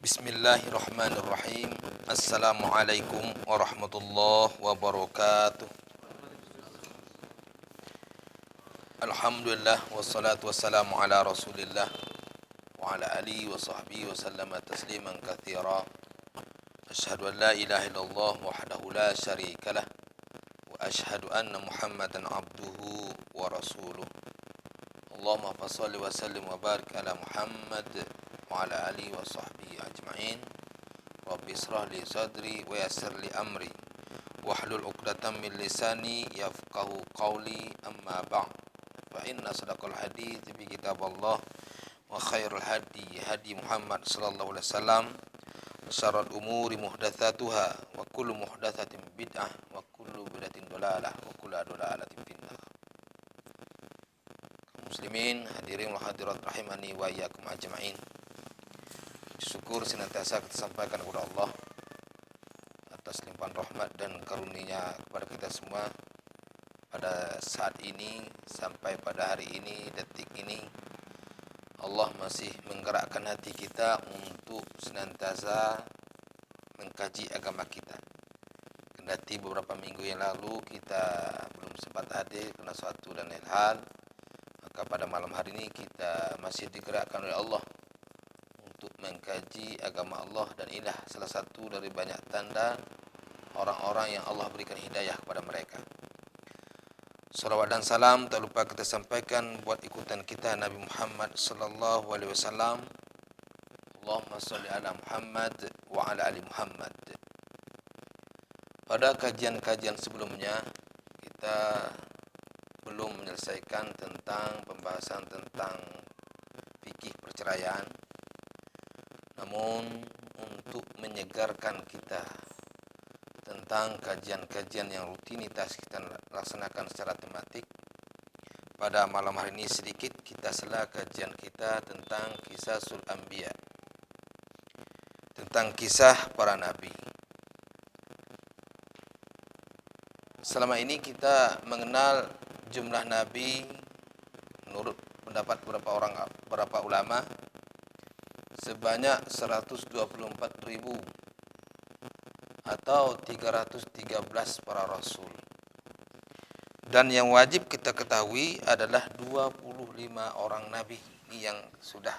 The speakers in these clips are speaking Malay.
Bismillahirrahmanirrahim. Assalamualaikum warahmatullahi wabarakatuh. Alhamdulillah wassalatu wassalamu ala Rasulillah wa ala alihi wa sahbihi wa sallama tasliman katsira. Asyhadu an la ilaha illallah wahdahu la syarikalah wa asyhadu anna Muhammadan abduhu wa rasuluh. Allahumma fashalli wa sallim wa barik ala Muhammad wa ala alihi wa sahbihi ajma'in. Rabbi israh li sadri wa yassir li amri wahlul 'uqdatam min lisani yafqahu qawli, amma ba'd. Fa inna sadaqal hadits bi kitaballah wa khairul hadi hadi Muhammad sallallahu alaihi wasallam wa syarrul umuri muhdatsatuha wa kullu muhdatsatin bid'ah wa kullu bid'atin dhalalah wa kullu dhalalatin finnar. Muslimin, hadirin wa hadirat rahimani wa iyyakum ajma'in. Syukur senantiasa kita sampaikan kepada Allah atas limpahan rahmat dan karunia kepada kita semua pada saat ini sampai pada hari ini, detik ini. Allah masih menggerakkan hati kita untuk senantiasa mengkaji agama kita. Kendati beberapa minggu yang lalu kita belum sempat hadir karena suatu dan lain hal, maka pada malam hari ini kita masih digerakkan oleh Allah untuk mengkaji agama Allah, dan inilah salah satu dari banyak tanda orang-orang yang Allah berikan hidayah kepada mereka. Salawat dan salam tak lupa kita sampaikan buat ikutan kita Nabi Muhammad sallallahu alaihi wasallam. Allahumma shalli ala Muhammad wa ala ali Muhammad. Pada kajian-kajian sebelumnya kita belum menyelesaikan tentang pembahasan tentang fikih perceraian. Namun untuk menyegarkan kita tentang kajian-kajian yang rutinitas kita laksanakan secara tematik, pada malam hari ini sedikit kita sela kajian kita tentang kisah sul anbiya, tentang kisah para nabi. Selama ini kita mengenal jumlah nabi menurut pendapat beberapa ulama sebanyak 124.000 atau 313 para rasul. Dan yang wajib kita ketahui adalah 25 orang nabi yang sudah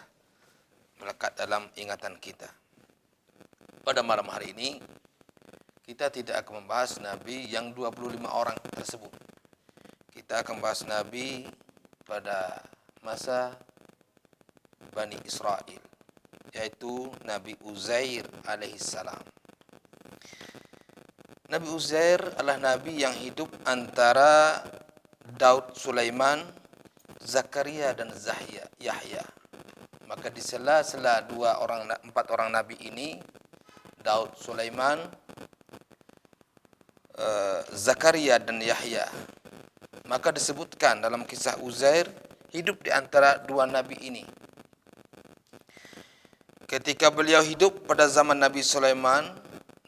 melekat dalam ingatan kita. Pada malam hari ini kita tidak akan membahas nabi yang 25 orang tersebut. Kita akan membahas nabi pada masa Bani Israel, yaitu Nabi Uzair alaihissalam. Nabi Uzair adalah nabi yang hidup antara Daud, Sulaiman, Zakaria dan Yahya. Maka di sela-sela empat orang nabi ini, Daud, Sulaiman, Zakaria dan Yahya, maka disebutkan dalam kisah Uzair hidup di antara dua nabi ini. Ketika beliau hidup pada zaman Nabi Sulaiman,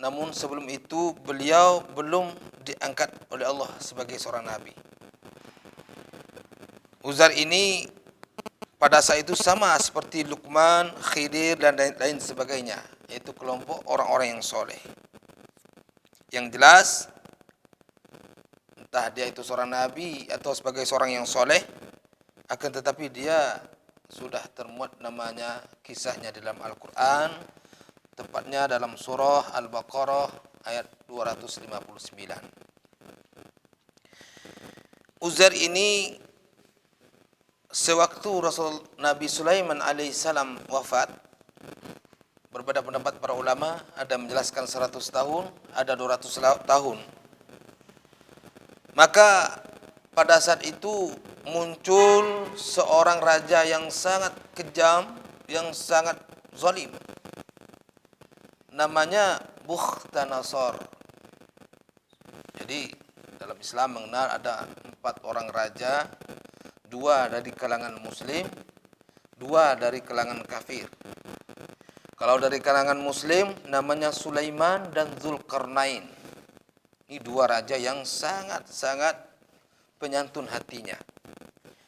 namun sebelum itu beliau belum diangkat oleh Allah sebagai seorang nabi. Uzair ini pada saat itu sama seperti Luqman, Khidir dan lain sebagainya, yaitu kelompok orang-orang yang soleh. Yang jelas, entah dia itu seorang nabi atau sebagai seorang yang soleh, akan tetapi dia sudah termuat namanya, kisahnya dalam Al-Quran, tepatnya dalam surah Al-Baqarah ayat 259. Uzair ini sewaktu Rasul Nabi Sulaiman alaihissalam wafat, berbeda pendapat para ulama, ada menjelaskan 100 tahun, ada 200 tahun. Maka pada saat itu muncul seorang raja yang sangat kejam, yang sangat zalim. Namanya Bukhtanasar. Jadi dalam Islam mengenal ada 4 orang raja, 2 dari kalangan muslim, 2 dari kalangan kafir. Kalau dari kalangan muslim namanya Sulaiman dan Zulkarnain. Ini 2 raja yang sangat-sangat penyantun hatinya.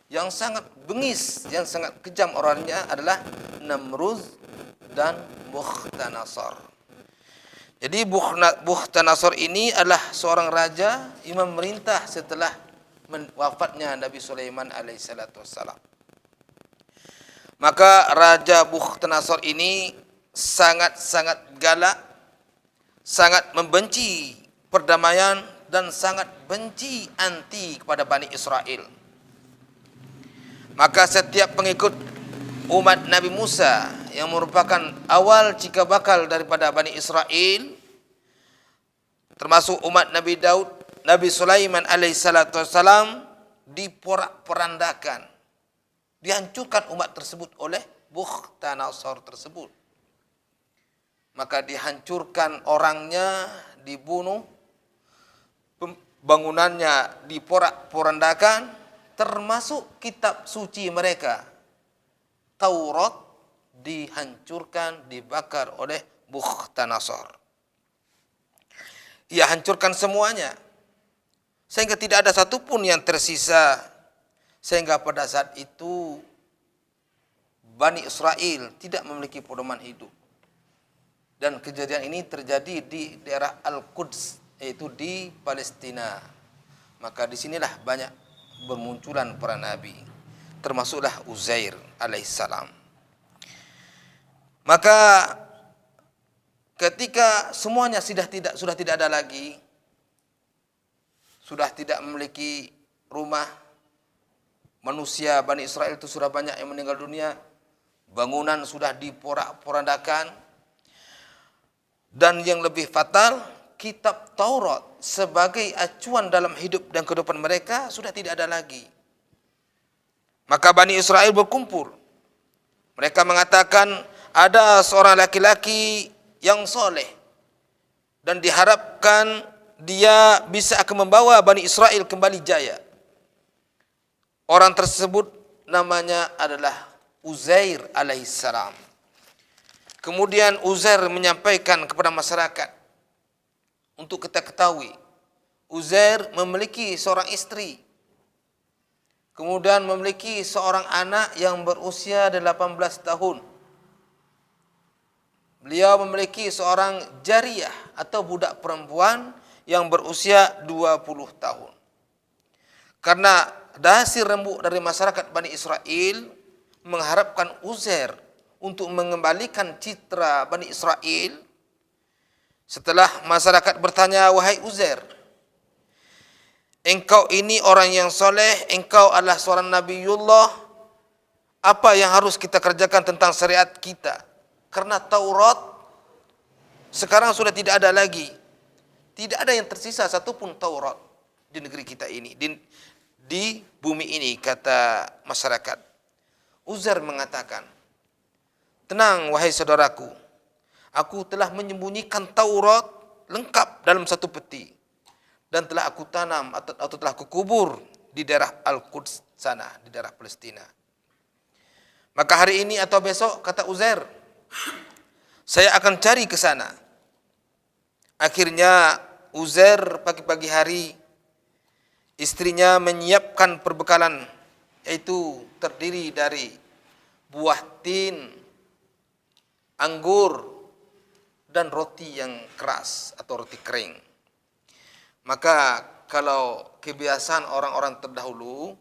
Yang sangat bengis, yang sangat kejam orangnya adalah Namrud dan Bukhtanasar. Jadi Bukhtanasar ini adalah seorang raja yang memerintah setelah wafatnya Nabi Sulaiman alaihissalatu wassalam. Maka Raja Bukhtanasar ini sangat-sangat galak, sangat membenci perdamaian dan sangat benci anti kepada Bani Israel. Maka setiap pengikut umat Nabi Musa yang merupakan awal cikal bakal daripada Bani Israel, termasuk umat Nabi Daud, Nabi Sulaiman alaihissalatu wassalam, diporak-porandakan, dihancurkan umat tersebut oleh Bukhtanasar tersebut. Maka dihancurkan orangnya, dibunuh, bangunannya diporak-porandakan, termasuk kitab suci mereka, Taurat, dihancurkan, dibakar oleh Bukhtanasar. Ia hancurkan semuanya, sehingga tidak ada satupun yang tersisa. Sehingga pada saat itu Bani Israel tidak memiliki pedoman hidup. Dan kejadian ini terjadi di daerah Al-Quds, yaitu di Palestina. Maka disinilah banyak bermunculan para nabi, termasuklah Uzair alaihissalam. Maka ketika semuanya sudah tidak ada lagi, sudah tidak memiliki rumah, manusia Bani Israel itu sudah banyak yang meninggal dunia, bangunan sudah diporak-porandakan, dan yang lebih fatal, kitab Taurat sebagai acuan dalam hidup dan kehidupan mereka sudah tidak ada lagi. Maka Bani Israel berkumpul. Mereka mengatakan ada seorang laki-laki yang soleh dan diharapkan dia bisa akan membawa Bani Israel kembali jaya. Orang tersebut namanya adalah Uzair alaihissalam. Kemudian Uzair menyampaikan kepada masyarakat, untuk kita ketahui, Uzair memiliki seorang istri, kemudian memiliki seorang anak yang berusia 18 tahun. Beliau memiliki seorang jariyah atau budak perempuan yang berusia 20 tahun. Karena dasi rembuk dari masyarakat Bani Israel mengharapkan Uzair untuk mengembalikan citra Bani Israel, setelah masyarakat bertanya, wahai Uzair, engkau ini orang yang soleh, engkau adalah seorang Nabiullah, apa yang harus kita kerjakan tentang syariat kita? Karena Taurat sekarang sudah tidak ada lagi. Tidak ada yang tersisa satupun Taurat di negeri kita ini, di bumi ini, kata masyarakat. Uzair mengatakan, tenang wahai saudaraku, aku telah menyembunyikan Taurat lengkap dalam satu peti, dan telah aku tanam atau telah aku kubur di daerah Al-Quds sana, di daerah Palestina. Maka hari ini atau besok, kata Uzair, saya akan cari ke sana. Akhirnya Uzair pagi-pagi hari, istrinya menyiapkan perbekalan, yaitu terdiri dari buah tin, anggur, dan roti yang keras atau roti kering. Maka kalau kebiasaan orang-orang terdahulu,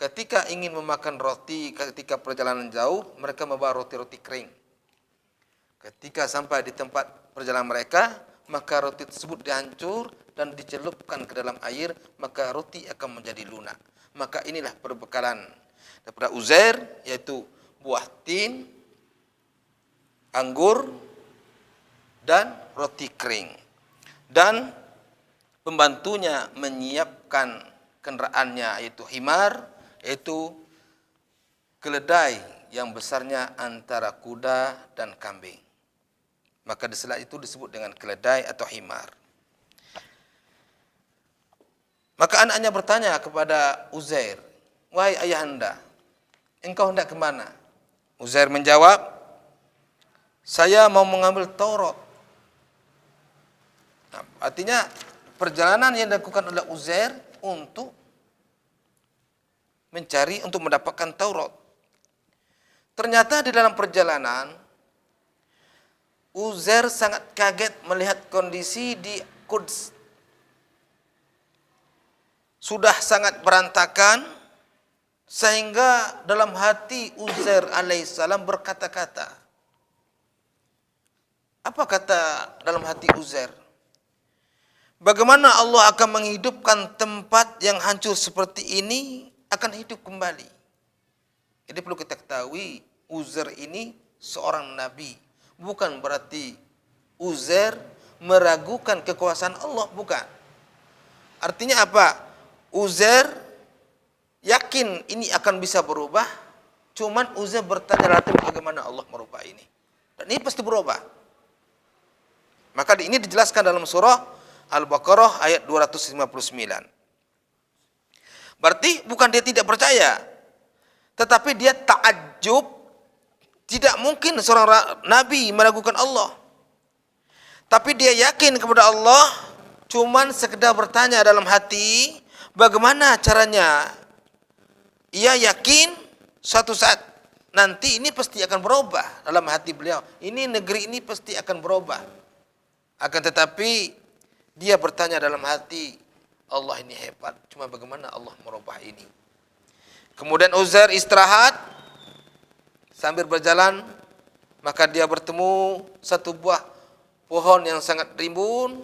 ketika ingin memakan roti ketika perjalanan jauh, mereka membawa roti-roti kering. Ketika sampai di tempat perjalanan mereka, maka roti tersebut dihancur dan dicelupkan ke dalam air, maka roti akan menjadi lunak. Maka inilah perbekalan daripada Uzair, yaitu buah tin, anggur, dan roti kering. Dan pembantunya menyiapkan kendaraannya, yaitu himar, yaitu keledai yang besarnya antara kuda dan kambing. Maka di selat itu disebut dengan keledai atau himar. Maka anaknya bertanya kepada Uzair, wahai ayahanda, engkau hendak ke mana? Uzair menjawab, saya mau mengambil Taurat. Nah, artinya perjalanan yang dilakukan oleh Uzair untuk mencari, untuk mendapatkan Taurat. Ternyata di dalam perjalanan Uzair sangat kaget melihat kondisi di Quds. Sudah sangat berantakan, sehingga dalam hati Uzair alaihissalam berkata-kata. Apa kata dalam hati Uzair? Bagaimana Allah akan menghidupkan tempat yang hancur seperti ini akan hidup kembali? Jadi perlu kita ketahui, Uzair ini seorang nabi. Bukan berarti Uzair meragukan kekuasaan Allah, bukan. Artinya apa? Uzair yakin ini akan bisa berubah, cuman Uzair bertanya bagaimana Allah merubah ini. Dan ini pasti berubah. Maka ini dijelaskan dalam surah Al-Baqarah ayat 259. Berarti bukan dia tidak percaya, tetapi dia ta'ajjub. Tidak mungkin seorang nabi meragukan Allah. Tapi dia yakin kepada Allah, cuman sekedar bertanya dalam hati, bagaimana caranya? Ia yakin suatu saat nanti ini pasti akan berubah dalam hati beliau. Ini negeri ini pasti akan berubah. Akan tetapi dia bertanya dalam hati, Allah ini hebat, cuma bagaimana Allah merubah ini? Kemudian Uzair istirahat. Sambil berjalan, maka dia bertemu satu buah pohon yang sangat rimbun,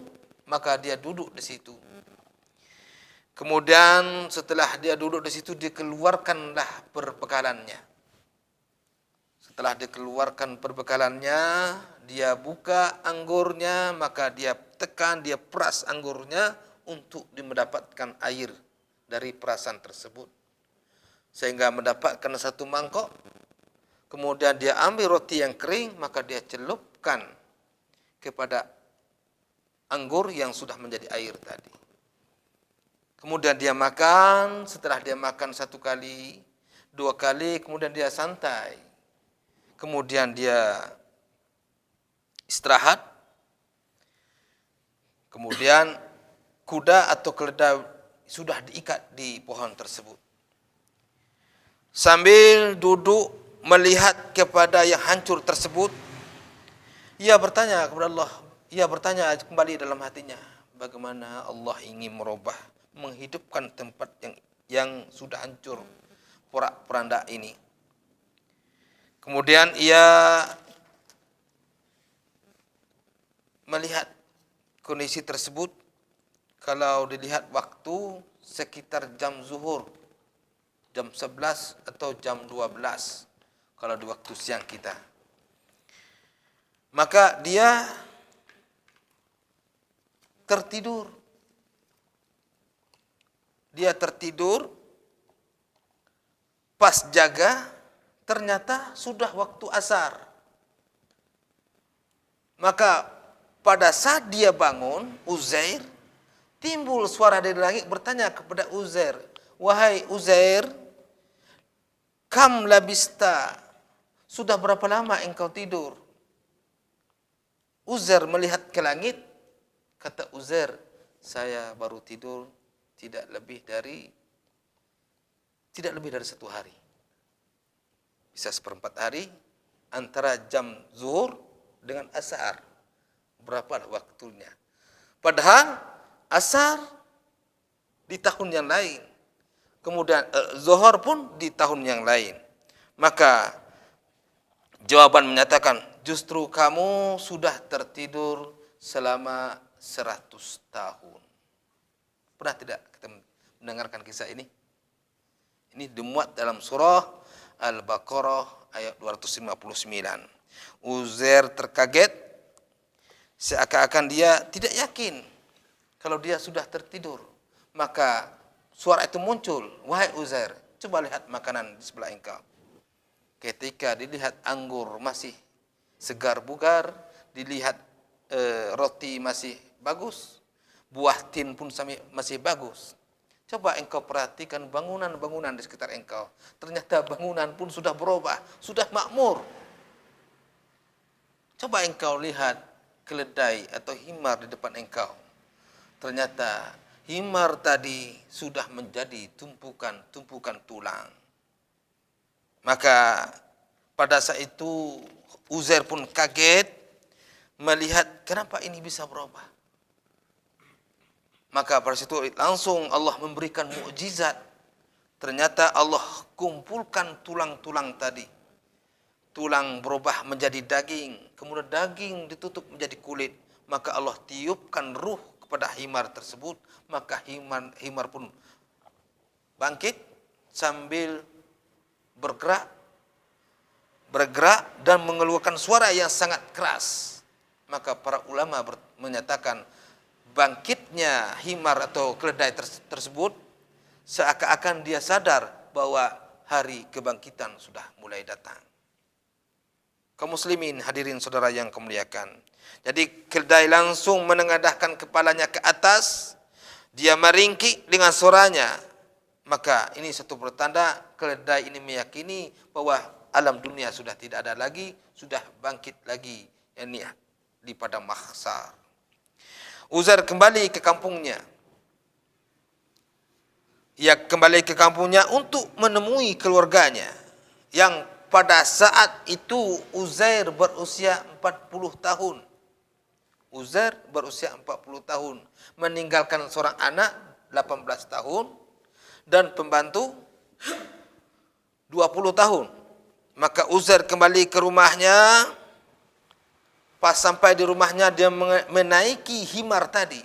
maka dia duduk di situ. Kemudian setelah dia duduk di situ, dikeluarkanlah perbekalannya. Setelah dikeluarkan perbekalannya, dia buka anggurnya, maka dia tekan, dia peras anggurnya untuk mendapatkan air dari perasan tersebut. Sehingga mendapatkan satu mangkok. Kemudian dia ambil roti yang kering, maka dia celupkan kepada anggur yang sudah menjadi air tadi. Kemudian dia makan, setelah dia makan satu kali, dua kali, kemudian dia santai. Kemudian dia istirahat. Kemudian kuda atau keledai sudah diikat di pohon tersebut. Sambil duduk melihat kepada yang hancur tersebut, ia bertanya kepada Allah. Ia bertanya kembali dalam hatinya, bagaimana Allah ingin merubah, menghidupkan tempat yang sudah hancur, porak-poranda ini. Kemudian ia melihat kondisi tersebut. Kalau dilihat waktu sekitar jam zuhur, jam 11 atau jam 12. Kalau di waktu siang kita. Maka dia tertidur. Dia tertidur, pas jaga, ternyata sudah waktu asar. Maka pada saat dia bangun, Uzair, timbul suara dari langit bertanya kepada Uzair, wahai Uzair, kam labista, sudah berapa lama engkau tidur? Uzair melihat ke langit, kata Uzair, saya baru tidur tidak lebih dari 1 hari. Bisa 1/4 hari antara jam zuhur dengan asar. Berapa waktunya? Padahal asar di tahun yang lain. Kemudian zuhur pun di tahun yang lain. Maka jawaban menyatakan, justru kamu sudah tertidur selama 100 tahun. Pernah tidak kita mendengarkan kisah ini? Ini dimuat dalam surah Al-Baqarah ayat 259. Uzair terkaget, seakan-akan dia tidak yakin kalau dia sudah tertidur. Maka suara itu muncul, wahai Uzair, coba lihat makanan di sebelah engkau. Ketika dilihat anggur masih segar bugar, dilihat roti masih bagus, buah tin pun masih bagus. Coba engkau perhatikan bangunan-bangunan di sekitar engkau. Ternyata bangunan pun sudah berubah, sudah makmur. Coba engkau lihat keledai atau himar di depan engkau. Ternyata himar tadi sudah menjadi tumpukan tulang. Maka pada saat itu Uzair pun kaget, melihat kenapa ini bisa berubah. Maka pada situ langsung Allah memberikan mukjizat. Ternyata Allah kumpulkan tulang-tulang tadi. Tulang berubah menjadi daging, kemudian daging ditutup menjadi kulit. Maka Allah tiupkan ruh kepada himar tersebut, maka himar pun bangkit sambil bergerak dan mengeluarkan suara yang sangat keras. Maka para ulama menyatakan bangkitnya himar atau keledai tersebut seakan-akan dia sadar bahwa hari kebangkitan sudah mulai datang. Kaum muslimin hadirin saudara yang kemuliakan. Jadi keledai langsung menengadahkan kepalanya ke atas, dia meringkik dengan suaranya. Maka ini satu pertanda keledai ini meyakini bahwa alam dunia sudah tidak ada lagi, sudah bangkit lagi, yakni di padang mahsyar. Uzair kembali ke kampungnya. Ia kembali ke kampungnya untuk menemui keluarganya yang pada saat itu Uzair berusia 40 tahun. Uzair berusia 40 tahun, meninggalkan seorang anak 18 tahun dan pembantu 20 tahun. Maka Uzair kembali ke rumahnya. Pas sampai di rumahnya dia menaiki himar tadi.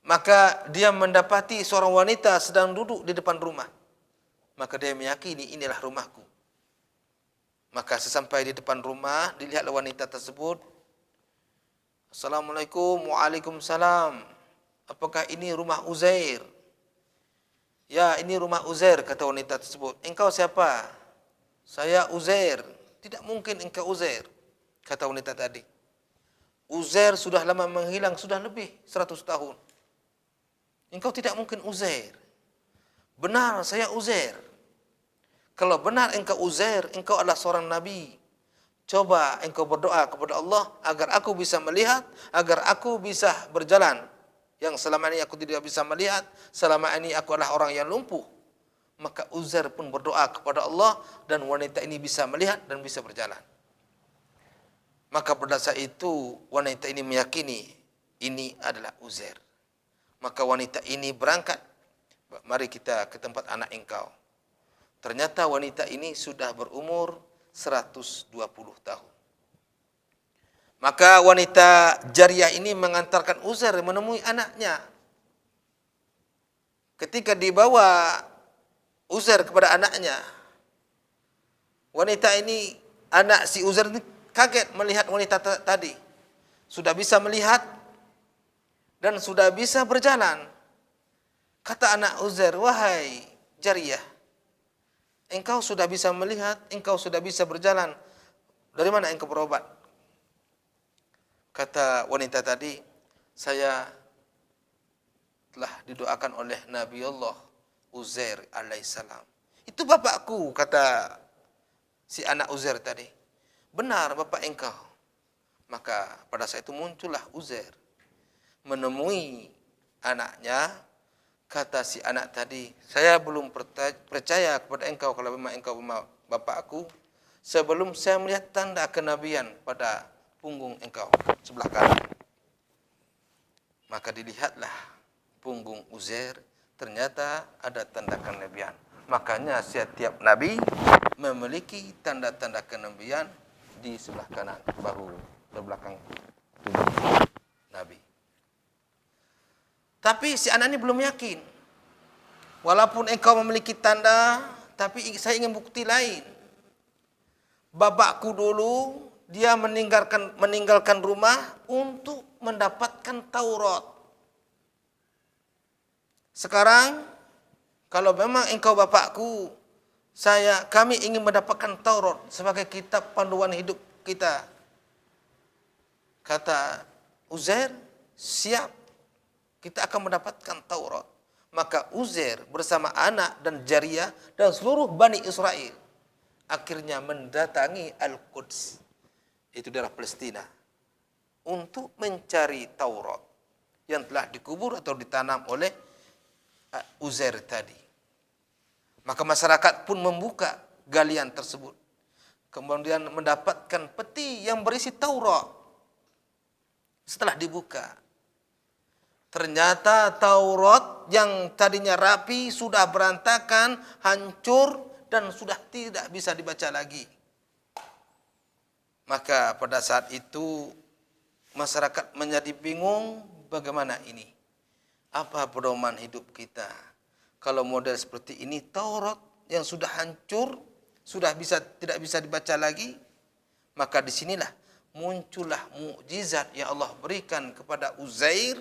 Maka dia mendapati seorang wanita sedang duduk di depan rumah. Maka dia meyakini inilah rumahku. Maka sesampai di depan rumah, dilihatlah wanita tersebut. Assalamualaikum, waalaikumsalam. Apakah ini rumah Uzair? Ya, ini rumah Uzair, kata wanita tersebut. Engkau siapa? Saya Uzair. Tidak mungkin engkau Uzair, kata wanita tadi. Uzair sudah lama menghilang, sudah lebih 100 tahun. Engkau tidak mungkin Uzair. Benar, saya Uzair. Kalau benar engkau Uzair, engkau adalah seorang nabi. Coba engkau berdoa kepada Allah agar aku bisa melihat, agar aku bisa berjalan. Yang selama ini aku tidak bisa melihat, selama ini aku adalah orang yang lumpuh. Maka Uzair pun berdoa kepada Allah dan wanita ini bisa melihat dan bisa berjalan. Maka pada saat itu wanita ini meyakini ini adalah Uzair. Maka wanita ini berangkat. Mari kita ke tempat anak engkau. Ternyata wanita ini sudah berumur 120 tahun. Maka wanita Jariyah ini mengantarkan Uzair menemui anaknya. Ketika dibawa Uzair kepada anaknya, wanita ini, anak si Uzair ini kaget melihat wanita tadi. Sudah bisa melihat dan sudah bisa berjalan. Kata anak Uzair, wahai Jariyah, engkau sudah bisa melihat, engkau sudah bisa berjalan. Dari mana engkau berobat? Kata wanita tadi, saya telah didoakan oleh Nabi Allah Uzair alaihissalam. Itu bapakku, kata si anak Uzair tadi. Benar bapak engkau. Maka pada saat itu muncullah Uzair menemui anaknya. Kata si anak tadi, saya belum percaya kepada engkau kalau memang engkau bapakku sebelum saya melihat tanda kenabian pada punggung engkau sebelah kanan. Maka dilihatlah punggung Uzair, ternyata ada tanda kenabian. Makanya setiap nabi memiliki tanda-tanda kenabian di sebelah kanan bahu berbelakang tubuh nabi. Tapi si anak ini belum yakin. Walaupun engkau memiliki tanda, tapi saya ingin bukti lain. Bapakku dulu, dia meninggalkan rumah untuk mendapatkan Taurat. Sekarang, kalau memang engkau bapakku, kami ingin mendapatkan Taurat sebagai kitab panduan hidup kita. Kata Uzair, siap. Kita akan mendapatkan Taurat. Maka Uzair bersama anak dan Jariyah dan seluruh Bani Israel akhirnya mendatangi Al-Quds, itu daerah Palestina, untuk mencari Taurat yang telah dikubur atau ditanam oleh Uzair tadi. Maka masyarakat pun membuka galian tersebut. kemudian mendapatkan peti yang berisi Taurat. Setelah dibuka, ternyata Taurat yang tadinya rapi sudah berantakan, hancur, dan sudah tidak bisa dibaca lagi. Maka pada saat itu masyarakat menjadi bingung, bagaimana ini? Apa pedoman hidup kita? Kalau model seperti ini, Taurat yang sudah hancur, sudah tidak bisa dibaca lagi, maka disinilah muncullah mukjizat yang Allah berikan kepada Uzair,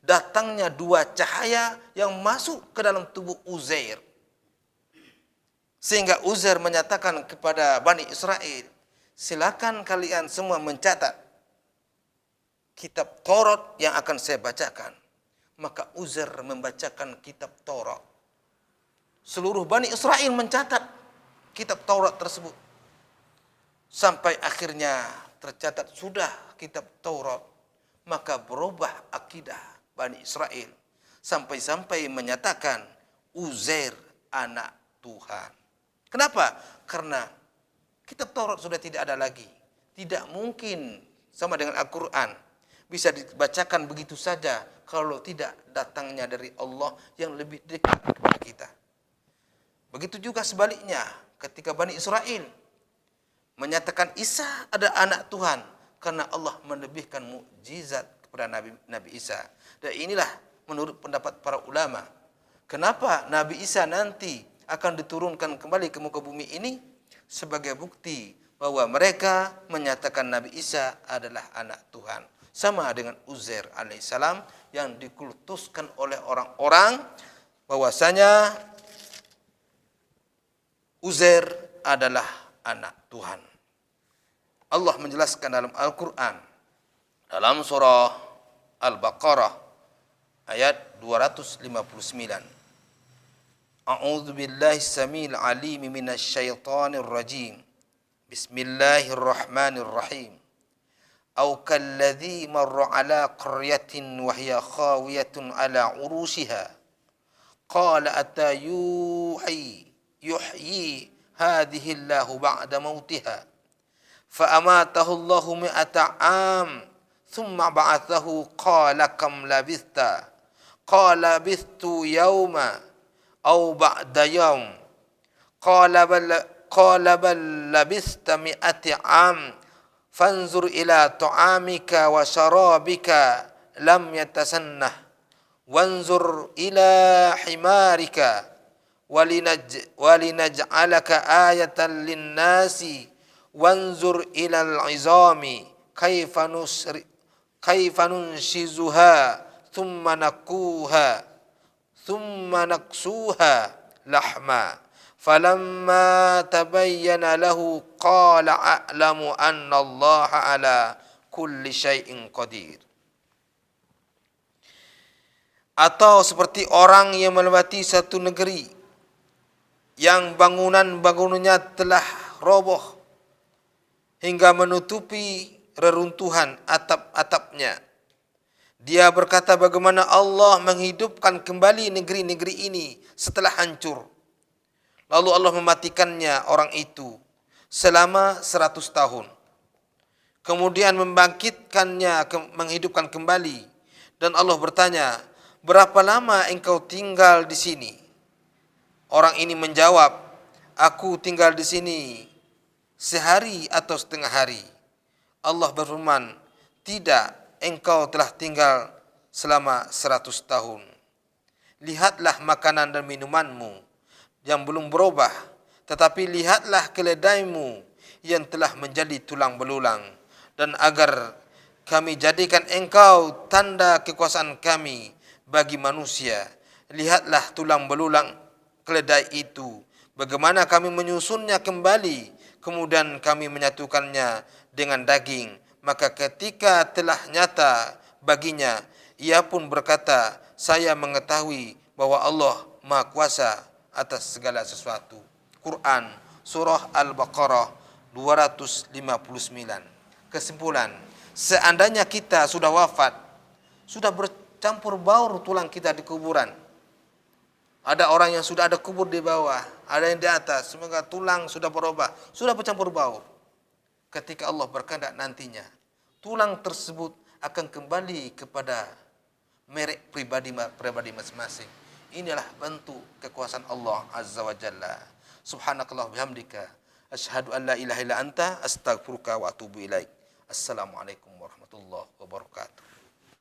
datangnya dua cahaya yang masuk ke dalam tubuh Uzair. Sehingga Uzair menyatakan kepada Bani Israel, silakan kalian semua mencatat kitab Taurat yang akan saya bacakan. Maka Uzair membacakan kitab Taurat. Seluruh Bani Israel mencatat kitab Taurat tersebut. Sampai akhirnya tercatat sudah kitab Taurat. Maka berubah akidah Bani Israel. Sampai-sampai menyatakan Uzair anak Tuhan. Kenapa? Karena kitab Taurat sudah tidak ada lagi. Tidak mungkin sama dengan Al-Quran bisa dibacakan begitu saja kalau tidak datangnya dari Allah yang lebih dekat kepada kita. Begitu juga sebaliknya ketika Bani Israel menyatakan Isa ada anak Tuhan karena Allah menebihkan mukjizat kepada Nabi Isa. Dan inilah menurut pendapat para ulama, kenapa Nabi Isa nanti akan diturunkan kembali ke muka bumi ini sebagai bukti bahwa mereka menyatakan Nabi Isa adalah anak Tuhan. Sama dengan Uzair alaihissalam yang dikultuskan oleh orang-orang bahwasanya Uzair adalah anak Tuhan. Allah menjelaskan dalam Al-Quran, dalam surah Al-Baqarah ayat 259. A'udzu billahi samil alim minasy syaithanir rajim. Bismillahirrahmanirrahim. Au kalladzi marra ala qaryatin wa hiya khawiyatun ala urushiha qala atayuhi yuhyi hadhihi Allahu ba'da mautiha fa amatahu Allahu mi'ata am thumma ba'athahu qala kam labithta qala labithtu yawma aw ba'da yawm qala bal labithta mi'ati am fanzur ila ta'amika wa syarabika lam yatasannah wanzur ila himarika walinaj'alaka ayatan linnasi wanzur ila al'izami kaifa nunshizuha thumma naksuha lahma falamma tabayyana lahu qala a'lamu anna Allah ala kulli syai'in qadir. Atau seperti orang yang melewati satu negeri yang bangunannya telah roboh hingga menutupi reruntuhan atap-atapnya. Dia berkata bagaimana Allah menghidupkan kembali negeri-negeri ini setelah hancur. Lalu Allah mematikannya orang itu selama 100 tahun. Kemudian membangkitkannya, menghidupkan kembali. Dan Allah bertanya, berapa lama engkau tinggal di sini? Orang ini menjawab, aku tinggal di sini sehari atau setengah hari. Allah berfirman, tidak, engkau telah tinggal selama 100 tahun. Lihatlah makanan dan minumanmu yang belum berubah, tetapi lihatlah keledaimu yang telah menjadi tulang belulang, dan agar kami jadikan engkau tanda kekuasaan kami bagi manusia. Lihatlah tulang belulang keledai itu, bagaimana kami menyusunnya kembali, kemudian kami menyatukannya dengan daging. Maka ketika telah nyata baginya, ia pun berkata, saya mengetahui bahwa Allah Maha Kuasa atas segala sesuatu. Quran Surah Al-Baqarah 259. Kesimpulan, seandainya kita sudah wafat, sudah bercampur baur tulang kita di kuburan. Ada orang yang sudah ada kubur di bawah, ada yang di atas, semoga tulang sudah berubah, sudah bercampur baur. Ketika Allah berkehendak nantinya, tulang tersebut akan kembali kepada merek pribadi masing-masing. Inilah bentuk kekuasaan Allah Azza wa Jalla. Subhanakallah bihamdika, asyhadu an la ilaha illa anta, astaghfiruka wa atubu ilaik. Assalamualaikum warahmatullahi wabarakatuh.